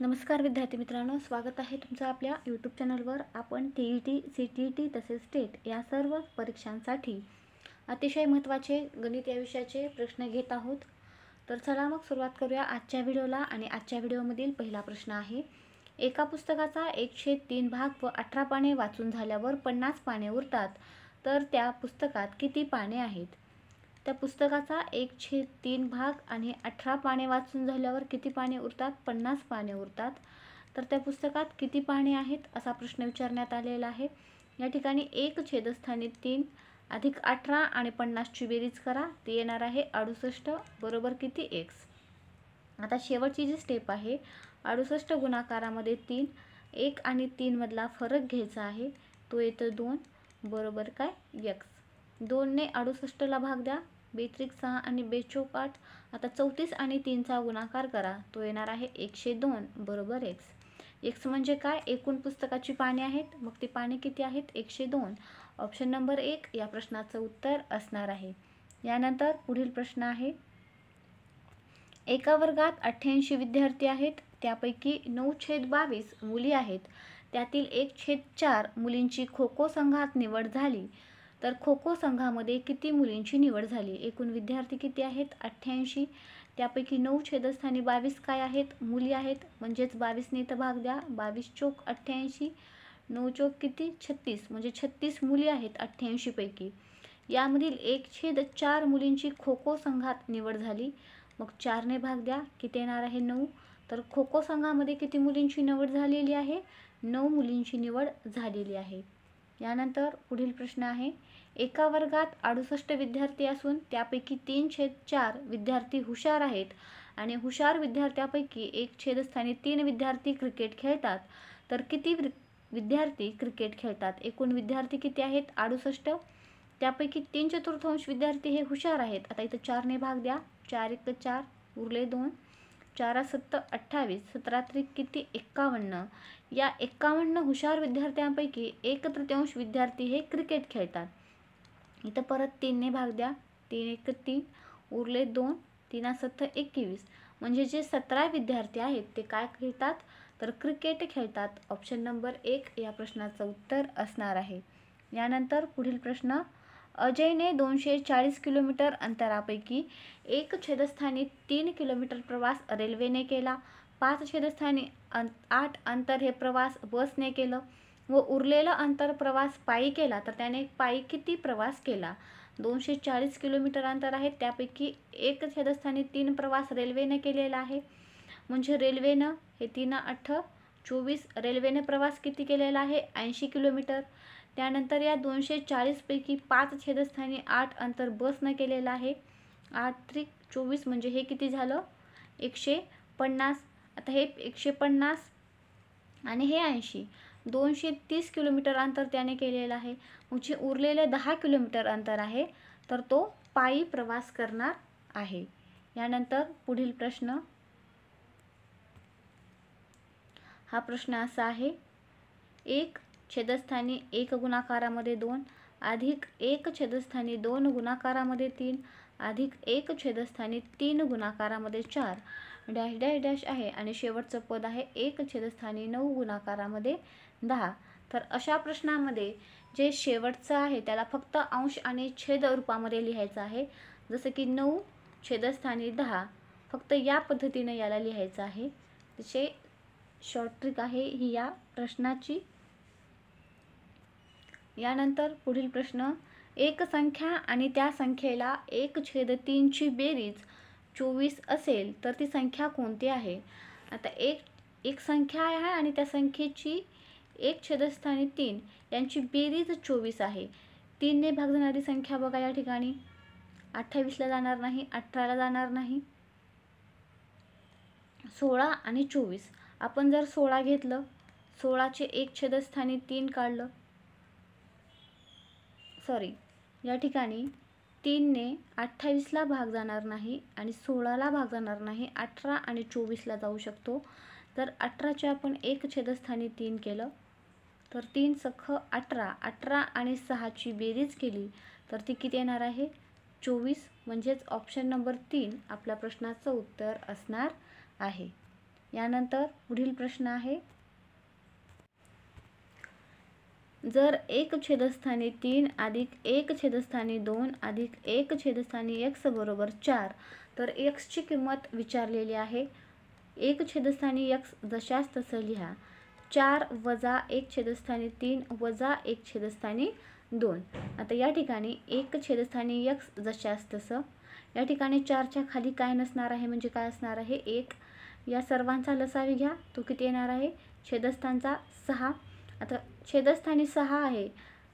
नमस्कार विद्यार्थी मित्रांनो, स्वागत आहे तुमचं आपल्या यूट्यूब चॅनलवर। आपण TET, CTET तसेच स्टेट या सर्व परीक्षांसाठी अतिशय महत्त्वाचे गणित या विषयाचे प्रश्न घेत आहोत। तर चला मग सुरुवात करूया आजच्या व्हिडिओला। आणि आजच्या व्हिडिओमधील पहिला प्रश्न आहे, एका पुस्तकाचा 1/3 भाग व 18 पाने वाचून झाल्यावर 50 पाने उरतात, तर त्या पुस्तकात किती पाने आहेत? त्या पुस्तकाचा 1/3 भाग आणि 18 पाने वाचून झाल्यावर किती पाने उरतात? 50 पाने उरतात। तर त्या पुस्तकात किती पाने आहेत असा प्रश्न विचारण्यात आलेला आहे। या ठिकाणी 1/3 अधिक 18 आणि 50 ची बेरीज करा, ती येणार आहे 68 बरोबर किती x। आता शेवटची जी स्टेप आहे, 68 गुणाकारामध्ये 3, 1 आणि 3 मधला फरक घ्यायचा आहे, तो येतो 2 बरोबर काय x। 2 ने 68 ला भाग द्या, 2 6 आणि 2 8। आता 34 आणि 3 चा गुणाकार करा, तो येणार आहे 102 बरोबर x। x म्हणजे काय? एकूण पुस्तकाची पाने आहेत, मग ती पाने किती आहेत? 102। ऑप्शन नंबर 1 या प्रश्नाचं उत्तर असणार आहे। यानंतर पुढील प्रश्न आहे, एका वर्गात 88 विद्यार्थी आहेत, त्यापैकी 9/22 मुली आहेत, त्यातील 1/4 मुलींची खो खो संघात निवड झाली, तर खो खो संघामध्ये किती मुलींची निवड झाली? एकूण विद्यार्थी किती आहेत? 88, त्यापैकी 9/22 काय आहेत? मुली आहेत, म्हणजेच 22 ने इथं भाग द्या, 22 चोक 88, 9 चोक किती? 36, म्हणजे 36 मुली आहेत 88 पैकी। यामधील 1/4 मुलींची खो खो संघात निवड झाली, मग 4 ने भाग द्या, किती येणार आहे? 9। तर खो खो संघामध्ये किती मुलींची निवड झालेली आहे? 9 मुलींची निवड झालेली आहे। यानंतर पुढील प्रश्न आहे, एका वर्गात 68 विद्यार्थी असून त्यापैकी 3/4 विद्यार्थी हुशार आहेत आणि हुशार विद्यार्थ्यापैकी 1/3 विद्यार्थी क्रिकेट खेळतात, तर किती विद्यार्थी क्रिकेट खेळतात? एकूण विद्यार्थी किती आहेत? 68, त्यापैकी 3/4 विद्यार्थी हे हुशार आहेत। आता इथं 4 ने भाग द्या, 4 1 4 उरले 2, 4 7 28, 17 3 किती? 51। या 51 हुशार विद्यार्थ्यांपैकी 1/3 विद्यार्थी हे क्रिकेट खेळतात। इथं परत 3 ने भाग द्या, 3 1 3 उरले 2, 3 7 21, म्हणजे जे 17 विद्यार्थी आहेत ते काय खेळतात? तर क्रिकेट खेळतात। ऑप्शन नंबर 1 या प्रश्नाचं उत्तर असणार आहे। यानंतर पुढील प्रश्न, अजयने 240 किलोमीटर अंतरापैकी 1/3 किलोमीटर प्रवास रेल्वेने केला, 5/8 अंतर हे प्रवास बसने केलं व उरलेलं अंतर प्रवास पायी केला, तर त्याने पायी किती प्रवास केला? 240 किलोमीटर अंतर आहे, त्यापैकी 1/3 प्रवास रेल्वेने केलेला आहे, म्हणजे रेल्वेनं हे 3 8 24, रेल्वेने प्रवास किती केलेला आहे? 80 किलोमीटर। त्यानंतर या 240 पैकी 5/8 अंतर बसनं केलेलं आहे, 8 3 24, म्हणजे हे किती झालं? 150। आता हे 150 आणि हे 80, 230 किलोमीटर अंतर त्याने केलेलं आहे, मग जे उरलेले 10 किलोमीटर अंतर आहे तर तो पायी प्रवास करणार आहे। यानंतर पुढील प्रश्न, हा प्रश्न असा आहे, 1/1 गुणाकारामध्ये 2 अधिक 1/2 गुणाकारामध्ये 3 अधिक 1/3 गुणाकारामध्ये 4 डॅश डॅश डॅश आहे आणि शेवटचं पद आहे 1/9 गुणाकारामध्ये 10। तर अशा प्रश्नामध्ये जे शेवटचं आहे त्याला फक्त अंश आणि छेद रूपामध्ये लिहायचं आहे, जसं की 9/10, फक्त या पद्धतीने याला लिहायचं आहे। तसे शॉर्ट ट्रिक आहे ही या प्रश्नाची। यानंतर पुढील प्रश्न, एक संख्या आणि त्या संख्येला 1/3 ची बेरीज 24 असेल तर ती संख्या कोणती आहे? आता एक संख्या आहे आणि त्या संख्येची 1/3 यांची बेरीज 24 आहे। 3 ने भाग जाणारी संख्या बघा, या ठिकाणी 28 ला जाणार नाही, 18 ला जाणार नाही, 16 आणि 24। आपण जर 16 घेतलं, 16चे 1/3 काढलं, सॉरी या ठिकाणी 3 ने 28 ला भाग जाणार नाही आणि 16 ला भाग जाणार नाही, 18 आणि 24 ला जाऊ शकतो। तर 18चे आपण 1/3 केलं, तर 3 सख 18, 18 आणि 6 ची बेरीज केली तर ती किती येणार आहे? 24, म्हणजेच ऑप्शन नंबर 3 आपल्या प्रश्नाचं उत्तर असणार आहे। यानंतर पुढील प्रश्न आहे, जर 1 छेदस्थानी 3 अधिक 1 छेदस्थानी 2 अधिक 1 छेदस्थानी x बरोबर 4 तर x ची किंमत विचारलेली आहे. 1 छेदस्थानी x जशास तसं लिहा. 4 वजा 1 छेदस्थानी 3 वजा 1 छेदस्थानी 2. आता या ठिकाणी 1 छेदस्थानी x जशास तसं, या ठिकाणी 4च्या खाली काय नसणार आहे, म्हणजे काय असणार आहे 1. या सर्वांचा लसावी घ्या, तो किती येणार आहे, छेदस्थानचा 6. आता छेदस्थानी 6 आहे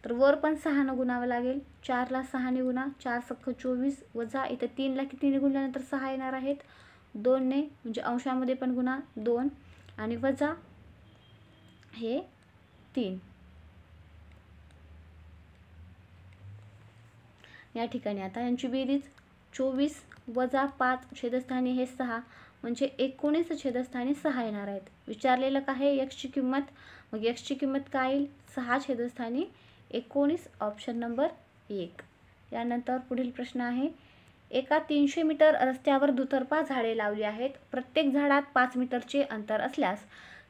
तर वर पण 6 ने गुणावं लागेल. 4ला 6 ने गुणा, 4 सख्ख 24 वजा इथं 3ला कितीने गुणल्यानंतर 6 येणार आहेत, 2 ने, म्हणजे अंशामध्ये पण गुणा 2 आणि वजा हे 3. या ठिकाणी आता यांची बेरीज 24 वजा 5 छेदस्थानी हे 6 म्हणजे 19 छेदस्थानी 6 येणार आहेत. विचारलेलं काय आहे x ची किंमत, मग x ची किंमत काय येईल, 6 छेदस्थानी 19, ऑप्शन नंबर 1. यानंतर पुढील प्रश्न आहे, एका 300 मीटर रस्त्यावर दुतर्फा झाडे लावली आहेत. प्रत्येक झाडात 5 मीटरचे अंतर असल्यास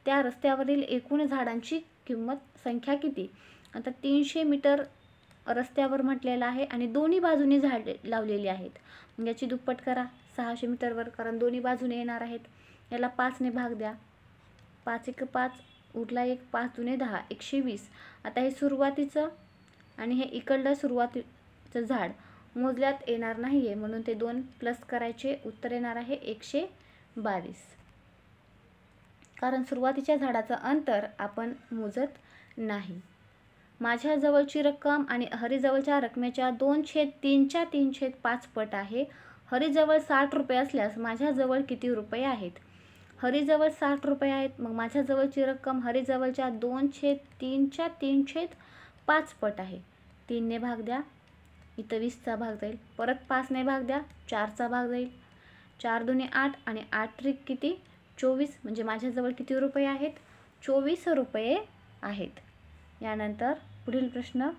त्या रस्त्यावरील एकूण झाडांची किंमत संख्या किती. आता 300 मीटर रस्त्यावर म्हटलेलं आहे आणि दोन्ही बाजूने झाडे लावलेली आहेत. मग याची दुप्पट करा 600 मीटरवर, कारण दोन्ही बाजूने येणार आहेत. याला 5 ने भाग द्या, 5 × 5 उरला 1, 5 × 2 = 10, 120. आता हे सुरुवातीचं आणि हे इकडलं सुरुवातीचं झाड मोजल्यात येणार नाही आहे, म्हणून ते 2 प्लस करायचे, उत्तर येणार आहे 122. कारण सुरुवातीच्या झाडाचं अंतर आपण मोजत नाही. माझ्या जवळची रक्कम आणि हरीजवळच्या रकमेच्या 2/3च्या 3/5 पट आहे. हरीजवळ 60 रुपये असल्यास माझ्याजवळ किती रुपये आहेत. हरीजवळ 60 रुपये आहेत, मग माझ्याजवळची रक्कम हरीजवळच्या 2/3च्या 3/5 पट आहे. 3 ने भाग द्या, इथं 20चा भाग जाईल, परत 5 ने भाग द्या, 4चा भाग जाईल, 4 × 2 = 8 आणि 8 × 3 किती 24, म्हणजे माझ्याजवळ किती रुपये आहेत, 24 रुपये आहेत. यानंतर पुढील प्रश्न,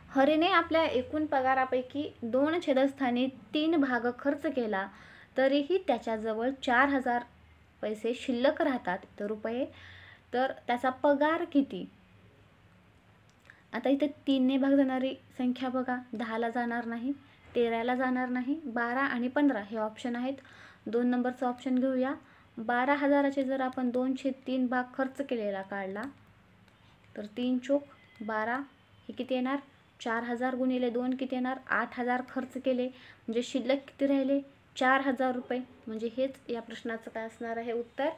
हरीने आपल्या एकूण पगारापैकी 2 छेदस्थानी 3 भाग खर्च केला तरीही त्याच्याजवळ 4000 पैसे शिल्लक राहतात तर रुपये, तर त्याचा पगार किती. आता इथे 3 ने भाग जाणारी संख्या बघा, 10ला जाणार नाही, 13ला जाणार नाही, 12 आणि 15 हे ऑप्शन आहेत. 2 नंबरचा ऑप्शन घेऊया. 12,000चे जर आपण 2/3 भाग खर्च केलेला काढला तर 3 चोक 12 हे किती येणार, 4000 गुणिले 2 किती येणार, 8000 खर्च केले, म्हणजे शिल्लक किती राहिले, 4000 रुपये. म्हणजे हेच या प्रश्नाचं काय असणार आहे, उत्तर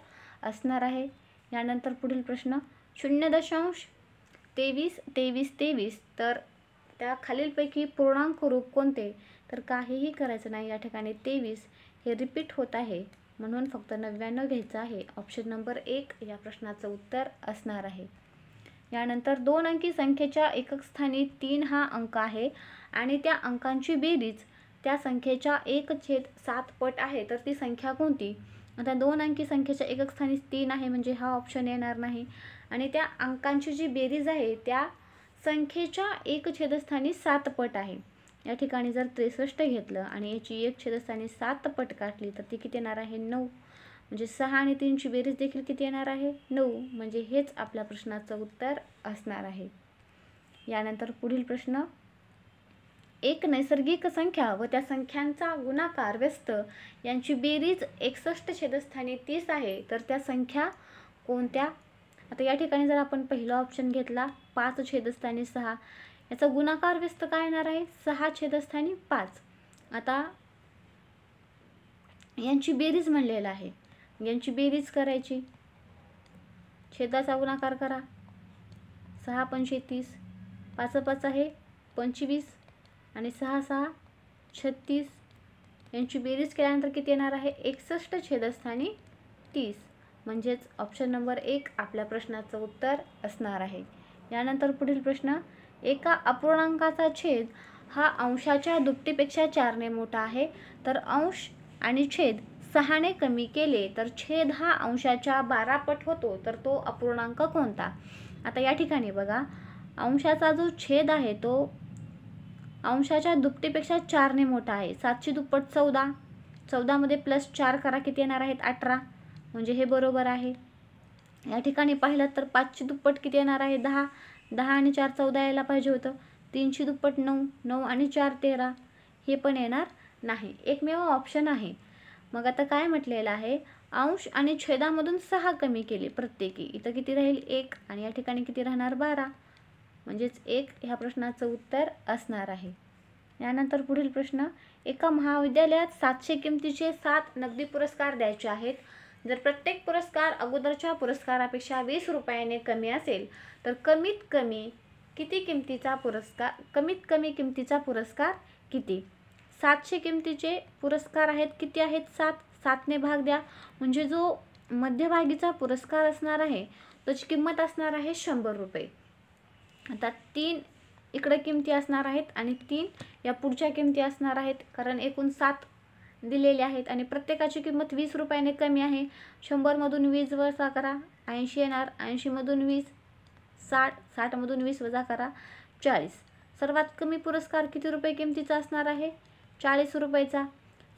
असणार आहे. यानंतर पुढील प्रश्न, 0.232323 तर त्या खालीलपैकी पूर्णांक रूप कोणते, तर काहीही करायचं नाही. या ठिकाणी 23 हे रिपीट होत आहे म्हणून फक्त 99 घ्यायचं आहे. ऑप्शन नंबर 1 या प्रश्नाचं उत्तर असणार आहे. यानंतर 2 अंकी संख्येच्या एकक स्थानी 3 हा अंक आहे आणि त्या अंकांची बेरीज त्या संख्येच्या 1/7 पट आहे, तर ती संख्या कोणती. आता 2 अंकी संख्येच्या एकक स्थानी 3 आहे म्हणजे हा ऑप्शन येणार नाही आणि त्या अंकांची जी बेरीज आहे त्या संख्येच्या 1/7 पट आहे. या ठिकाणी जर 63 घेतलं आणि याची 1/7 पट काढली तर ती किती येणार आहे, 9. म्हणजे 6 आणि 3ची बेरीज देखील किती येणार आहे, 9. म्हणजे हेच आपल्या प्रश्नाचं उत्तर असणार आहे. यानंतर पुढील प्रश्न, एक नैसर्गिक संख्या व त्या संख्यांचा गुणाकार व्यस्त यांची बेरीज 61/30 आहे, तर त्या संख्या कोणत्या. आता या ठिकाणी जर आपण पहिला ऑप्शन घेतला 5/6, याचा गुणाकार व्यस्त काय येणार आहे, 6/5. आता यांची बेरीज म्हणलेलं आहे, यांची बेरीज करायची, छेदाचा गुणाकार करा, 6 × 5 = 30, 5 × 5 आहे 25 आणि 6 × 6 = 36. यांची बेरीज केल्यानंतर किती येणार आहे, 61/30. म्हणजेच ऑप्शन नंबर 1 आपल्या प्रश्नाचं उत्तर असणार आहे. यानंतर पुढील प्रश्न, एका अपूर्णांकाचा छेद हा अंशाच्या दुपटीपेक्षा 4 ने मोठा आहे, तर अंश आणि छेद 6 ने कमी केले तर छेद हा अंशाच्या 12 पट होतो, तर तो अपूर्णांक कोणता. आता या ठिकाणी बघा, अंशाचा जो छेद आहे तो अंशाच्या दुपटीपेक्षा 4 ने मोठा आहे. 7ची दुप्पट 14, 14 + 4 करा, किती येणार आहेत 18, म्हणजे हे बरोबर आहे. या ठिकाणी पाहिलं तर 5ची दुप्पट किती येणार आहे 10, 10 आणि 4 14 यायला पाहिजे होतं. 3ची दुप्पट 9, 9 आणि 4 13, हे पण येणार नाही. एकमेव ऑप्शन आहे. मग आता काय म्हटलेलं आहे, अंश आणि छेदामधून 6 कमी केले प्रत्येकी, इथं किती राहील 1 आणि या ठिकाणी किती राहणार 12, म्हणजेच 1 ह्या प्रश्नाचं उत्तर असणार आहे. यानंतर पुढील प्रश्न, एका महाविद्यालयात 700 किमतीचे 7 नगदी पुरस्कार द्यायचे आहेत. जर प्रत्येक पुरस्कार अगोदरच्या पुरस्कारापेक्षा 20 रुपयाने कमी असेल तर कमीत कमी किमतीचा पुरस्कार किती? 700 किमतीचे पुरस्कार आहेत, किती आहेत 7, 7ने भाग द्या, म्हणजे जो मध्यभागीचा पुरस्कार असणार आहे त्याची किंमत असणार आहे 100 रुपये. आता 3 इकडे किमती असणार आहेत आणि 3 या पुढच्या किमती असणार आहेत, कारण एकूण 7 दिलेले आहेत आणि प्रत्येकाची किंमत 20 रुपयाने कमी आहे. 100 मधून 20 वजा करा 80 येणार, 80 मधून 20 60, 60 मधून 20 वजा करा 40. सर्वात कमी पुरस्कार किती रुपये किमतीचा असणार आहे 40 रुपयाचा.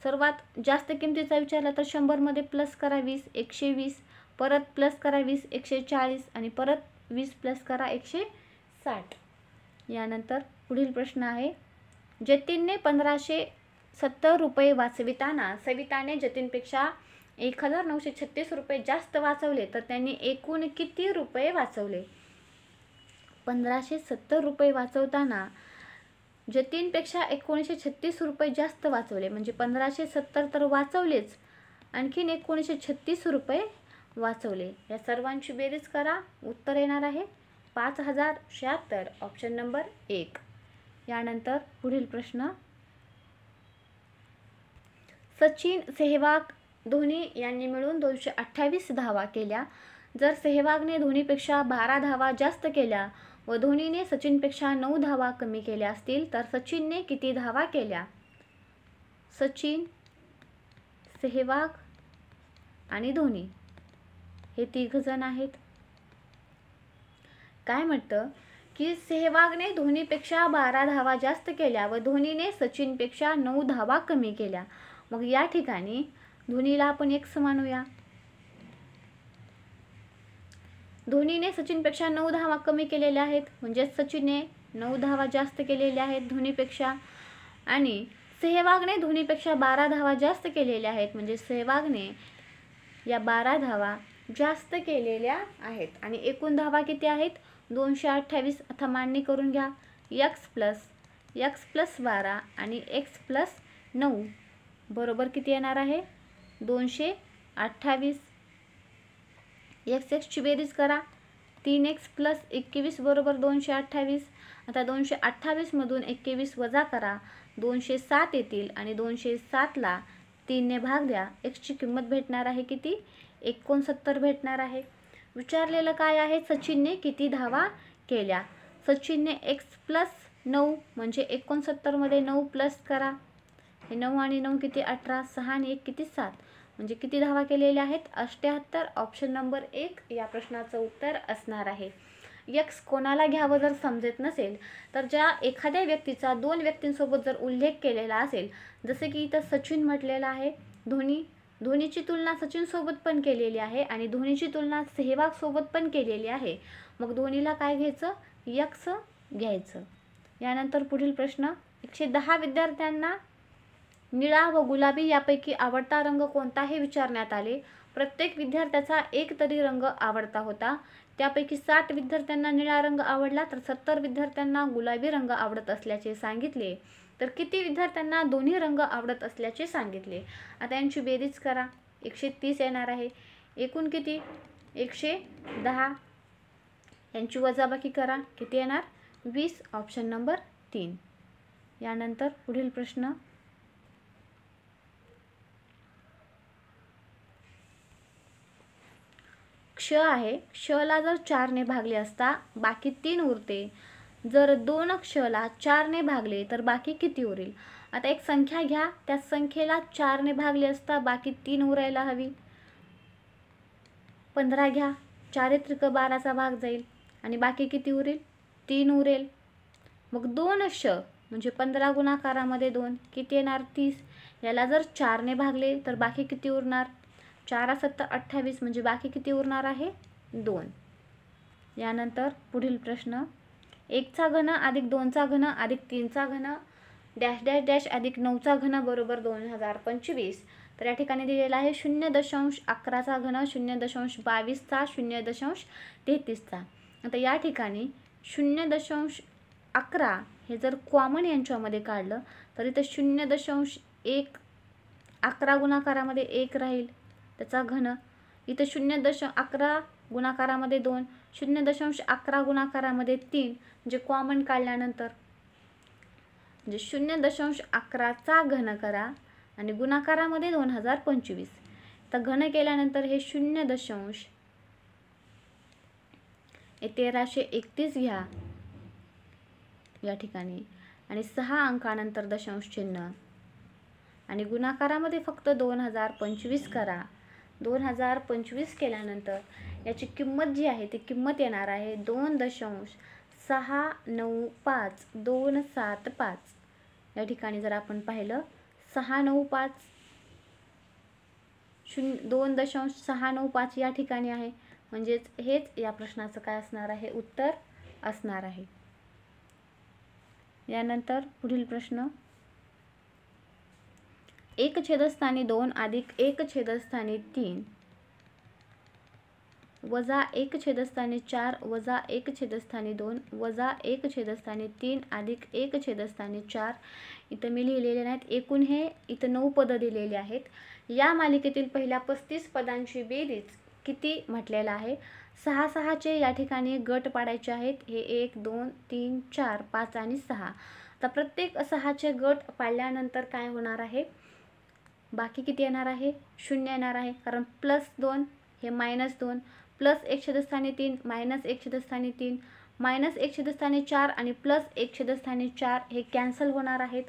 सर्वात जास्त किमतीचा विचारला तर 100 मध्ये प्लस करा 20 120, परत प्लस करा 20 140 आणि परत 20 प्लस करा 160. यानंतर पुढील प्रश्न आहे, जतीनने 1570 रुपये वाचविताना सविताने जतीनपेक्षा 1936 रुपये जास्त वाचवले तर त्यांनी एकूण किती रुपये वाचवले? 1570 रुपये वाचवताना जतीनपेक्षा 1936 रुपये जास्त वाचवले, म्हणजे 1570 तर वाचवलेच, आणखीन 1936 रुपये वाचवले. या सर्वांची बेरीज करा, उत्तर येणार आहे 5076, ऑप्शन नंबर 1. यानंतर पुढील प्रश्न, सचिन, सेहवाग, धोनी यांनी मिळून 228 धावा केल्या. जर सेहवागने धोनीपेक्षा 12 धावा जास्त केल्या व धोनीने सचिनपेक्षा 9 धावा कमी केल्या असतील तर सचिनने किती धावा केल्या? सचिन, सेहवाग आणि धोनी हे 3 जण आहेत. काय म्हणतं की सेहवागने धोनीपेक्षा 12 धावा जास्त केल्या व धोनीने सचिनपेक्षा 9 धावा कमी केल्या. मग या ठिकाणी धोनीला आपण x मानूया. धोनीने सचिनपेक्षा 9 धावा कमी केलेल्या आहेत, म्हणजे सचिनने 9 धावा जास्त केलेल्या आहेत धोनीपेक्षा, आणि सेहवागने धोनीपेक्षा 12 धावा जास्त केलेल्या आहेत, म्हणजे सेहवागने या 12 धावा जास्त केलेल्या आहेत. आणि एकूण धावा किती आहेत 228. आता मांडणी करून घ्या, x प्लस 12 आणि x प्लस 9 बरोबर किती येणार आहे 228. ची बेरीज करा, 3x प्लस 21 बरोबर 228. आता 228 मधून 21 वजा करा, 207 येतील आणि 207ला 3ने भाग द्या. x ची किंमत भेटणार आहे किती 69 भेटणार आहे. विचारलेलं काय आहे, सचिनने किती धावा केल्या? सचिनने x प्लस 9 म्हणजे 69 मध्ये 9 प्लस करा, हे 9 आणि 9 किती 18, 6 आणि 1 किती 7, म्हणजे किती धावा केलेल्या आहेत 78. ऑप्शन नंबर 1 या प्रश्नाचं उत्तर असणार आहे. x कोणाला घ्यावं जर समजत नसेल तर ज्या एखाद्या व्यक्तीचा 2 व्यक्तींसोबत जर उल्लेख केलेला असेल, जसे की इथं सचिन म्हटलेला आहे, धोनीची तुलना सचिन सोबत पण केलेली आहे आणि धोनीची तुलना सेहवाग सोबत पण केलेली आहे, मग धोनीला काय घ्यायचं x घ्यायचं. यानंतर पुढील प्रश्न, 110 विद्यार्थ्यांना निळा व गुलाबी यापैकी आवडता रंग कोणता हे विचारण्यात आले. प्रत्येक विद्यार्थ्याचा एक तरी रंग आवडता होता. त्यापैकी 60 विद्यार्थ्यांना निळा रंग आवडला तर 70 विद्यार्थ्यांना गुलाबी रंग आवडत असल्याचे सांगितले. तर किती विद्यार्थ्यांना दोन्ही रंग आवडत असल्याचे सांगितले? आता यांची बेरीज करा, 130 येणार आहे. एकूण किती 110, यांची वजाबाकी करा, किती येणार 20, ऑप्शन नंबर 3. यानंतर पुढील प्रश्न, क्ष आहे. क्षला जर 4ने भागले असता बाकी 3 उरते. जर 2 क्षला 4ने भागले तर बाकी किती उरेल? आता एक संख्या घ्या, त्या संख्येला 4ने भागले असता बाकी 3 उरायला हवी. 15 घ्या, 4 त्रिक 12चा भाग जाईल आणि बाकी किती उरेल 3 उरेल. मग 2 क्ष म्हणजे 15 गुणाकारामध्ये 2 किती येणार 30. याला जर 4ने भागले तर बाकी किती उरणार? 4 7 28 म्हणजे बाकी किती उरणार आहे? 2. यानंतर पुढील प्रश्न, 1चा घन अधिक 2चा घन अधिक 3चा घन डॅश डॅश डॅश अधिक 9चा घन बरोबर 2025. तर या ठिकाणी दिलेला आहे 0.11चा घन, 0.22चा, 0.33चा. आता या ठिकाणी 0.11 हे जर कॉमन यांच्यामध्ये काढलं तर इथं 0.1 11 गुणाकारामध्ये 1 राहील त्याचा घन. इथं 0.11 गुणाकारामध्ये 2, 0.11 गुणाकारामध्ये 3 म्हणजे कॉमन काढल्यानंतर म्हणजे 0.11चा घन करा आणि गुणाकारामध्ये 2025. तर घन केल्यानंतर हे 1331 घ्या या ठिकाणी आणि 6 अंकानंतर दशांश चिन्ह आणि गुणाकारामध्ये फक्त 2025 करा. 2025 केल्यानंतर याची किंमत जी आहे ती किंमत येणार आहे 2.695275. या ठिकाणी जर आपण पाहिलं 695 2.695 या ठिकाणी आहे, म्हणजेच हेच या प्रश्नाचं काय असणार आहे? उत्तर असणार आहे. यानंतर पुढील प्रश्न, 1 छेदस्थानी 2 अधिक 1 छेदस्थानी 3 वजा 1 छेदस्थानी 4 वजा 1 छेदस्थानी 2 वजा 1 छेदस्थानी 3 अधिक 1 छेदस्थानी 4. इथं मी लिहिलेले नाहीत, एकूण हे इथं 9 पदं दिलेली आहेत. या मालिकेतील पहिल्या 35 पदांची बेरीज किती म्हटलेला आहे? 6 6चे या ठिकाणी गट पाडायचे आहेत. हे 1 2 3 4 5 आणि 6. आता प्रत्येक 6चे गट पाडल्यानंतर काय होणार आहे? बाकी किती येणार आहे? 0 येणार आहे, कारण +2 हे -2 प्लस 1 छेदस्थानी 3 -1 छेदस्थानी 3 -1 छेदस्थानी 4 आणि +1 छेदस्थानी 4 हे कॅन्सल होणार आहेत.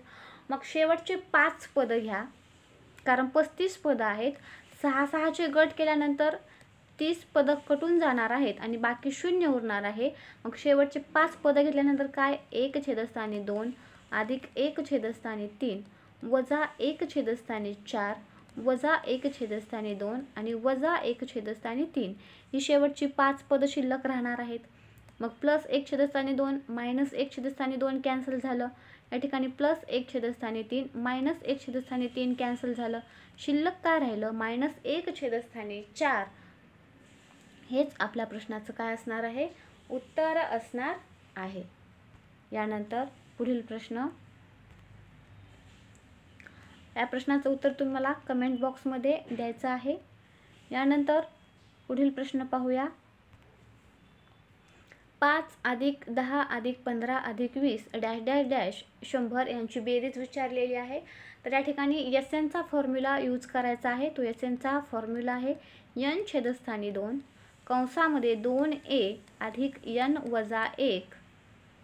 मग शेवटचे 5 पदं घ्या, कारण 35 पदं आहेत. 6 6चे गट केल्यानंतर 30 पदं कटून जाणार आहेत आणि बाकी 0 उरणार आहे. मग शेवटचे 5 पदं घेतल्यानंतर काय? 1 छेदस्थानी 2 अधिक 1 छेदस्थानी 3 वजा 1 छेदस्थानी 4 वजा 1 छेदस्थानी 2 आणि वजा 1 छेदस्थानी 3 ही शेवटची 5 पदं शिल्लक राहणार आहेत. मग +1 छेदस्थानी 2 -1 छेदस्थानी 2 कॅन्सल झालं. या ठिकाणी +1 छेदस्थानी 3 -1 छेदस्थानी 3 कॅन्सल झालं. शिल्लक काय राहिलं? -1 छेदस्थानी 4. हेच आपल्या प्रश्नाचं काय असणार आहे? उत्तर असणार आहे. यानंतर पुढील प्रश्न, या प्रश्नाचं उत्तर तुम्ही मला कमेंट बॉक्समध्ये द्यायचं आहे. यानंतर पुढील प्रश्न पाहूया. 5 अधिक 10 अधिक 15 अधिक 20 डॅश डॅश डॅश 100 यांची बेरीज विचारलेली आहे. तर या ठिकाणी SNचा फॉर्म्युला यूज करायचा आहे. तो SNचा फॉर्म्युला आहे n छेदस्थानी 2 कंसामध्ये 2a अधिक n वजा 1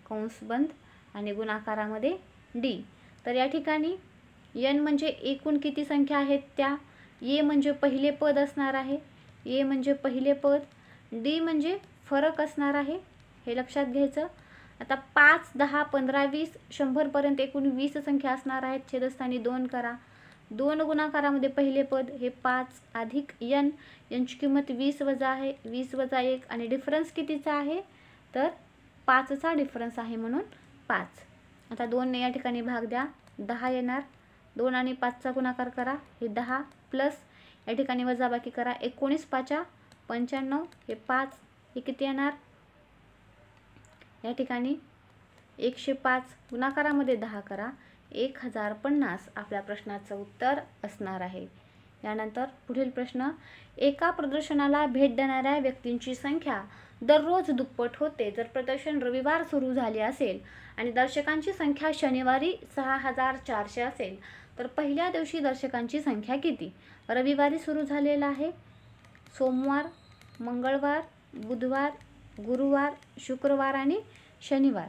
कंस बंद आणि गुणाकारामध्ये d. तर या ठिकाणी n म्हणजे एकूण किती संख्या आहेत त्या, a म्हणजे पहिले पद असणार आहे, a म्हणजे पहिले पद, d म्हणजे फरक असणार आहे, हे लक्षात घ्यायचं. आता 5 10 15 20 100 पर्यंत एकूण 20 संख्या असणार आहेत. छेदस्थानी 2 करा. 2 गुणाकारामध्ये पहिले पद हे 5 अधिक n, यांची किंमत 20 वजा आहे, 20 वजा 1 आणि डिफरन्स कितीचा आहे? तर 5चा डिफरन्स आहे म्हणून 5. आता 2 ने या ठिकाणी भाग द्या, 10 येणार. 2 आणि 5चा गुणाकार करा, हे 10 प्लस या ठिकाणी वजाबाकी करा, 19 5 95 हे 5 हे किती येणार? या ठिकाणी 105 गुणाकारामध्ये 10 करा, 1050 आपल्या प्रश्नाचं उत्तर असणार आहे. यानंतर पुढील प्रश्न, एका प्रदर्शनाला भेट देणाऱ्या व्यक्तींची संख्या दररोज दुप्पट होते जर प्रदर्शन रविवार सुरू झाले असेल आणि दर्शकांची संख्या शनिवारी 6400 असेल, तर पहिल्या दिवशी दर्शकांची संख्या किती? रविवारी सुरू झालेला आहे, सोमवार, मंगळवार, बुधवार, गुरुवार, शुक्रवार आणि शनिवार.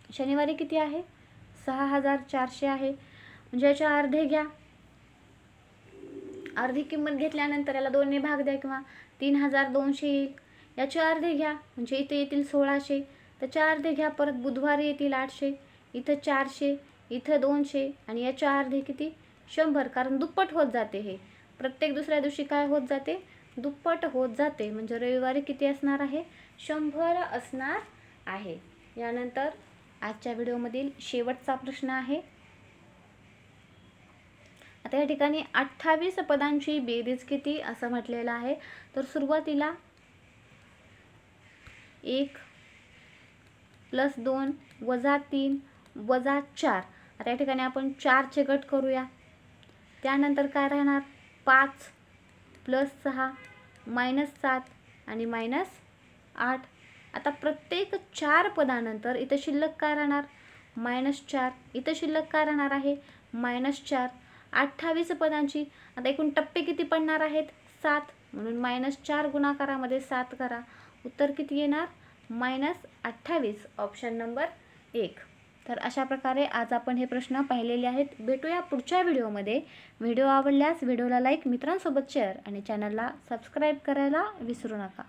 शनिवारी किती आहे? 6400 आहे, म्हणजे याच्या अर्धे घ्या. अर्धी किंमत घेतल्यानंतर याला 2 ने भाग द्या किंवा 3200 येईल. याचे अर्धे घ्या, म्हणजे इथे येतील 1600, त्याच्या अर्धे घ्या. परत बुधवारी येतील 800, इथं 400, इथं 200 आणि याच्या अर्धे किती 100, कारण दुप्पट होत जाते. हे प्रत्येक दुसऱ्या दिवशी काय होत जाते, दुप्पट होत जाते. म्हणजे रविवारी किती असणार आहे, 100 असणार आहे. यानंतर आजच्या व्हिडिओमधील शेवटचा प्रश्न आहे. आता या ठिकाणी 28 पदांची बेरीज किती असं म्हटलेलं आहे. तर सुरुवातीला 1 + 2 - 3 - 4. आता या ठिकाणी आपण 4चे गट करूया. त्यानंतर काय राहणार, 5 + 6 - 7 आणि -8. आता प्रत्येक 4 पदानंतर इथं शिल्लक काय राहणार, -4. इथं शिल्लक काय राहणार आहे, -4. 28 पदांची आता एकूण टप्पे किती पडणार आहेत, 7. म्हणून -4 गुणाकारामध्ये 7 करा. उत्तर किती येणार, -28. Option number 1. तर अशा प्रकारे आज आपण हे प्रश्न पाहिलेले आहेत. भेटूया पुढच्या व्हिडिओमध्ये. व्हिडिओ आवडल्यास व्हिडिओला लाईक, मित्रांसोबत शेअर आणि चॅनलला सबस्क्राईब करायला विसरू नका.